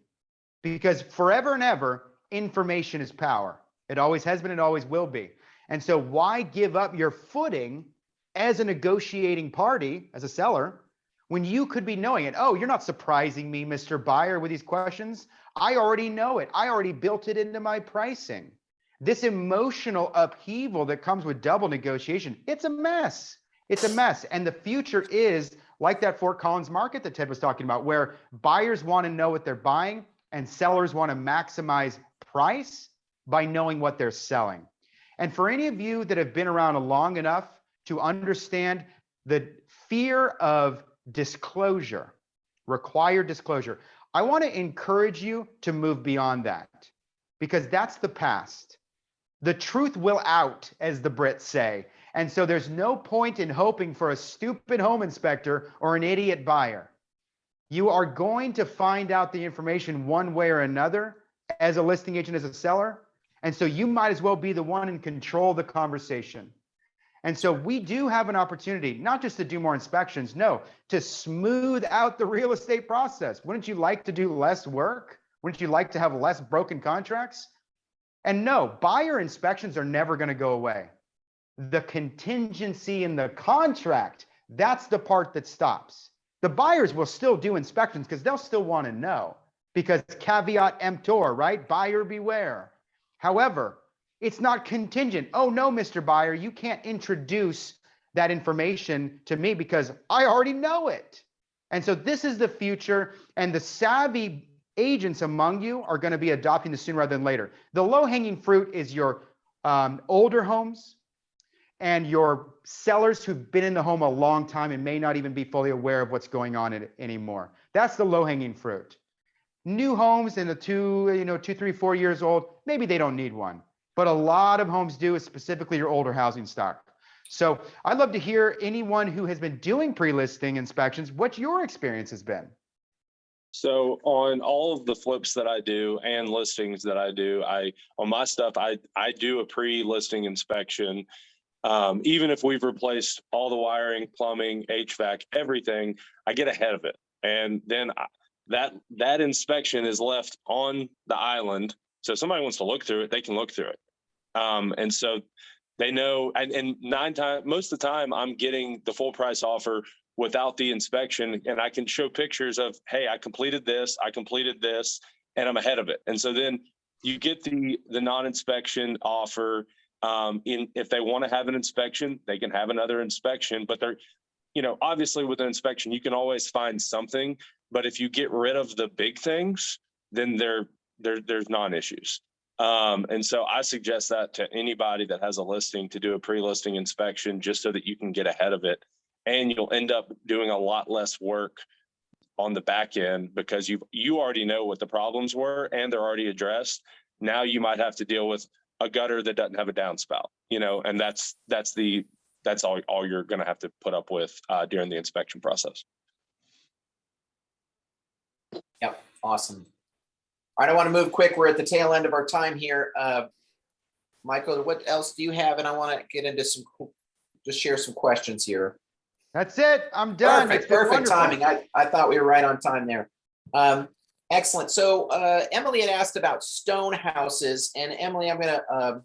Because forever and ever, information is power. It always has been, it always will be. And so why give up your footing as a negotiating party, as a seller, when you could be knowing it? Oh, you're not surprising me, Mr. Buyer, with these questions. I already know it. I already built it into my pricing. This emotional upheaval that comes with double negotiation, it's a mess. It's a mess. And the future is like that Fort Collins market that Ted was talking about, where buyers want to know what they're buying and sellers want to maximize price by knowing what they're selling. And for any of you that have been around long enough to understand the fear of disclosure, required disclosure, I want to encourage you to move beyond that, because that's the past. The truth will out, as the Brits say. And so there's no point in hoping for a stupid home inspector or an idiot buyer. You are going to find out the information one way or another as a listing agent, as a seller. And so you might as well be the one in control of the conversation. And so we do have an opportunity, not just to do more inspections, no, to smooth out the real estate process. Wouldn't you like to do less work? Wouldn't you like to have less broken contracts? And no, buyer inspections are never going to go away. The contingency in the contract, that's the part that stops. The buyers will still do inspections because they'll still want to know, because caveat emptor, right? Buyer beware. However, it's not contingent. Oh no, Mr. Buyer, you can't introduce that information to me because I already know it. And so this is the future, and the savvy agents among you are going to be adopting this sooner rather than later. The low-hanging fruit is your older homes and your sellers who've been in the home a long time and may not even be fully aware of what's going on in it anymore. That's the low-hanging fruit. New homes in the 2, 3, 4 years old, maybe they don't need one, but a lot of homes do, specifically your older housing stock. So I'd love to hear anyone who has been doing pre-listing inspections, what your experience has been. So on all of the flips that I do and listings that I do, on my stuff, I do a pre-listing inspection. Even if we've replaced all the wiring, plumbing, HVAC, everything, I get ahead of it. And then that inspection is left on the island. So if somebody wants to look through it, they can look through it. And so they know, and most of the time I'm getting the full price offer without the inspection, and I can show pictures of, hey, I completed this, and I'm ahead of it. And so then you get the non-inspection offer. If they want to have an inspection, they can have another inspection, but they're, obviously with an inspection, you can always find something, but if you get rid of the big things, then there's non-issues. And so I suggest that to anybody that has a listing to do a pre-listing inspection, just so that you can get ahead of it. And you'll end up doing a lot less work on the back end because you already know what the problems were and they're already addressed. Now you might have to deal with a gutter that doesn't have a downspout, and that's all you're going to have to put up with during the inspection process. Yep, awesome. All right, I want to move quick. We're at the tail end of our time here. Michael, what else do you have? And I want to get into just share some questions here. That's it. I'm done. Perfect timing. I thought we were right on time there. Excellent. So Emily had asked about stone houses, and Emily, I'm going to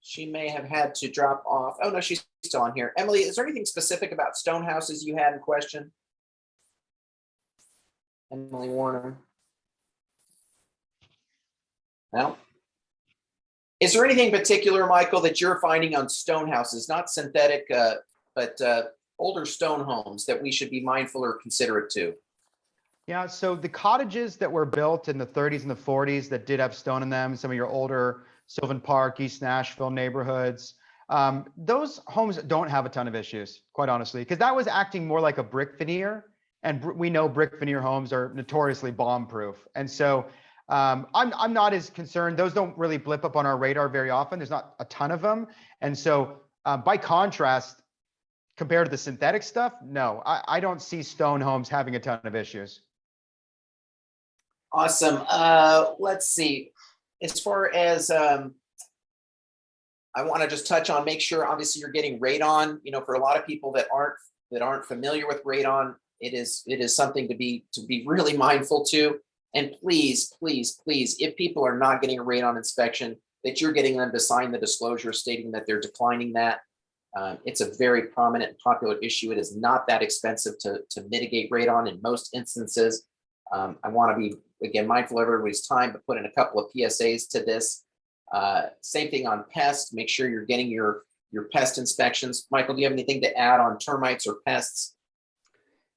She may have had to drop off. Oh, no, she's still on here. Emily, is there anything specific about stone houses you had in question? Emily Warner? No? Is there anything particular, Michael, that you're finding on stone houses, not synthetic, but older stone homes that we should be mindful or considerate to? Yeah, so the cottages that were built in the 30s and the 40s that did have stone in them, some of your older Sylvan Park, East Nashville neighborhoods, those homes don't have a ton of issues, quite honestly, because that was acting more like a brick veneer. And we know brick veneer homes are notoriously bomb-proof. And so I'm not as concerned. Those don't really blip up on our radar very often. There's not a ton of them. And so by contrast, compared to the synthetic stuff, no, I don't see stone homes having a ton of issues. Awesome. Let's see. As far as I want to just touch on, make sure obviously you're getting radon. You know, for a lot of people that aren't familiar with radon, it is something to be really mindful to. And please, please, please, if people are not getting a radon inspection, that you're getting them to sign the disclosure stating that they're declining that. It's a very prominent and popular issue. It is not that expensive to mitigate radon in most instances. I want to be, again, mindful of everybody's time, but put in a couple of PSAs to this. Same thing on pests. Make sure you're getting your pest inspections. Michael, do you have anything to add on termites or pests?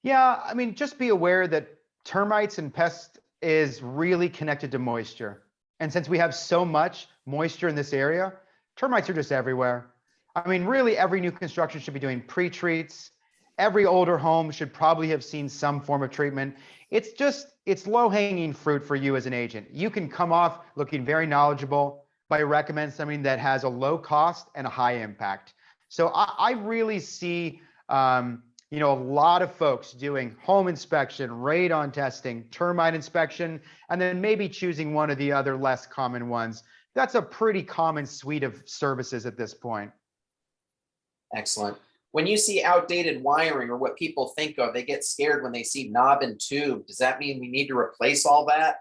Yeah, I mean, just be aware that termites and pests is really connected to moisture. And since we have so much moisture in this area, termites are just everywhere. I mean, really every new construction should be doing pre-treats. Every older home should probably have seen some form of treatment. It's low-hanging fruit for you as an agent. You can come off looking very knowledgeable by recommending something that has a low cost and a high impact. So I really see, a lot of folks doing home inspection, radon testing, termite inspection, and then maybe choosing one of the other less common ones. That's a pretty common suite of services at this point. Excellent. When you see outdated wiring or what people think of, they get scared when they see knob and tube. Does that mean we need to replace all that?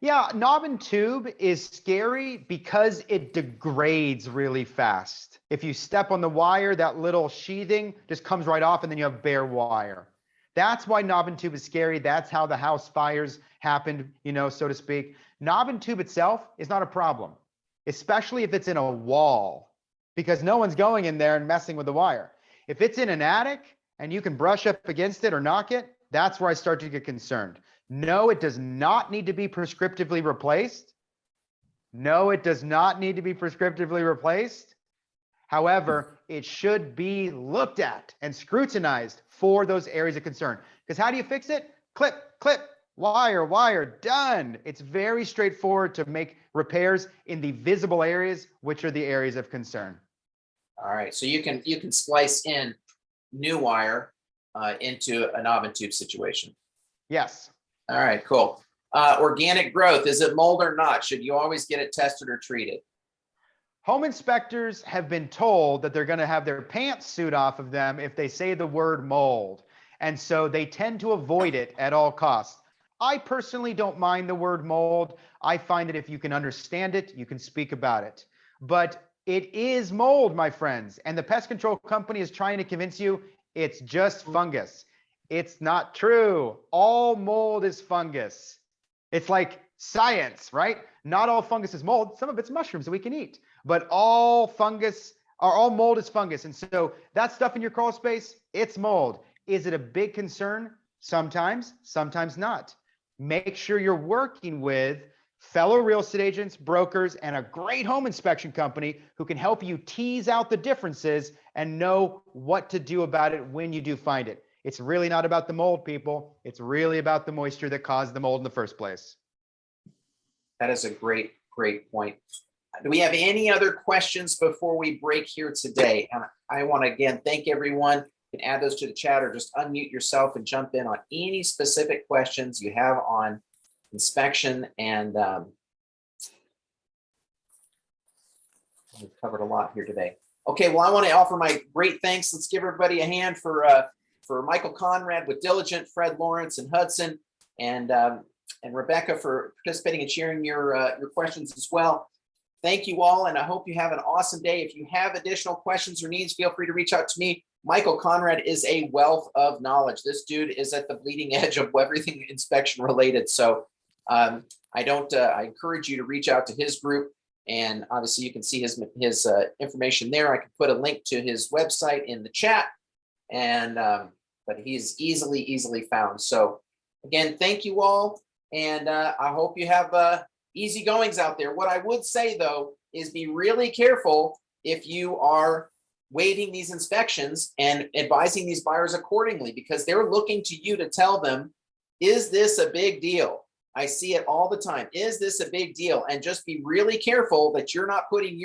Yeah, knob and tube is scary because it degrades really fast. If you step on the wire, that little sheathing just comes right off and then you have bare wire. That's why knob and tube is scary. That's how the house fires happened, so to speak. Knob and tube itself is not a problem, especially if it's in a wall, because no one's going in there and messing with the wire. If it's in an attic and you can brush up against it or knock it, that's where I start to get concerned. No, it does not need to be prescriptively replaced. No, it does not need to be prescriptively replaced. However, it should be looked at and scrutinized for those areas of concern. Because how do you fix it? Clip, clip, wire, done. It's very straightforward to make repairs in the visible areas, which are the areas of concern. All right, so you can splice in new wire into a knob and tube situation. Yes. All right, cool. Organic growth, is it mold or not? Should you always get it tested or treated? Home inspectors have been told that they're going to have their pants suit off of them if they say the word mold. And so they tend to avoid it at all costs. I personally don't mind the word mold. I find that if you can understand it, you can speak about it. But it is mold, my friends. And the pest control company is trying to convince you it's just fungus. It's not true. All mold is fungus. It's like science, right? Not all fungus is mold. Some of it's mushrooms that we can eat, but all mold is fungus. And so that stuff in your crawl space, it's mold. Is it a big concern? Sometimes, sometimes not. Make sure you're working with fellow real estate agents, brokers, and a great home inspection company who can help you tease out the differences and know what to do about it when you do find it. It's really not about the mold, people. It's really about the moisture that caused the mold in the first place. That is a great, great point. Do we have any other questions before we break here today? And I want to again thank everyone. You can add those to the chat or just unmute yourself and jump in on any specific questions you have on inspection. And we've covered a lot here today. Okay, well, I want to offer my great thanks. Let's give everybody a hand for Michael Conrad with Diligent, Fred Lawrence and Hudson, and Rebecca for participating and sharing your questions as well. thank you all, and I hope you have an awesome day. If you have additional questions or needs, feel free to reach out to me. Michael Conrad is a wealth of knowledge. This dude is at the bleeding edge of everything inspection related. So I encourage you to reach out to his group, and obviously you can see his information there. I can put a link to his website in the chat, and but he's easily found. So again, thank you all, and I hope you have easy goings out there. What I would say though is be really careful if you are waiting these inspections and advising these buyers accordingly, because they're looking to you to tell them, is this a big deal? I see it all the time. Is this a big deal? And just be really careful that you're not putting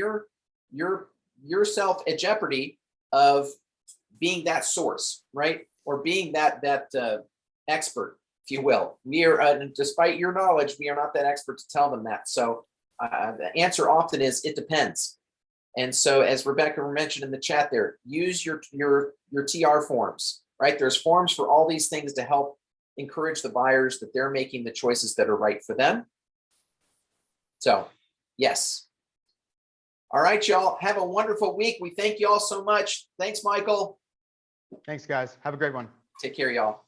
yourself at jeopardy of being that source, right? Or being that expert, if you will. We are, despite your knowledge, we are not that expert to tell them that. So the answer often is, it depends. And so, as Rebecca mentioned in the chat there, use your TR forms, right? There's forms for all these things to help encourage the buyers that they're making the choices that are right for them. So, yes. All right, y'all. Have a wonderful week. We thank you all so much. Thanks, Michael. Thanks, guys. Have a great one. Take care, y'all.